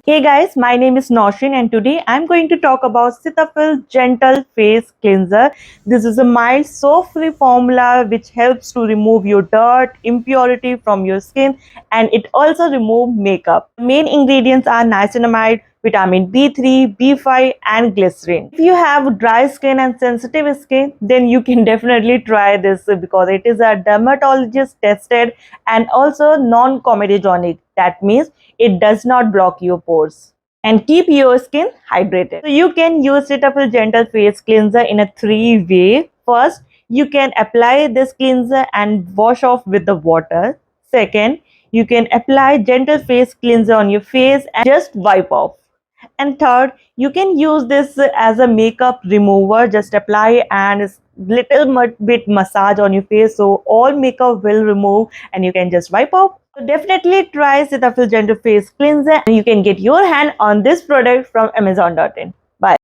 Hey guys, my name is Noshin and today I'm going to talk about Cetaphil Gentle Face Cleanser. This is a mild soap-free formula which helps to remove your dirt, impurity from your skin, and it also removes makeup. The main ingredients are niacinamide, vitamin B3, B5 and glycerin. If you have dry skin and sensitive skin, then you can definitely try this because it is a dermatologist tested and also non-comedogenic. That means it does not block your pores and keep your skin hydrated. So you can use Cetaphil Gentle Face Cleanser in a three-way. First, you can apply this cleanser and wash off with the water. Second, you can apply gentle face cleanser on your face and just wipe off. And third, you can use this as a makeup remover. Just apply and little bit massage on your face so all makeup will remove and you can just wipe off. So definitely try Cetaphil Gentle Face Cleanser and you can get your hand on this product from Amazon.in.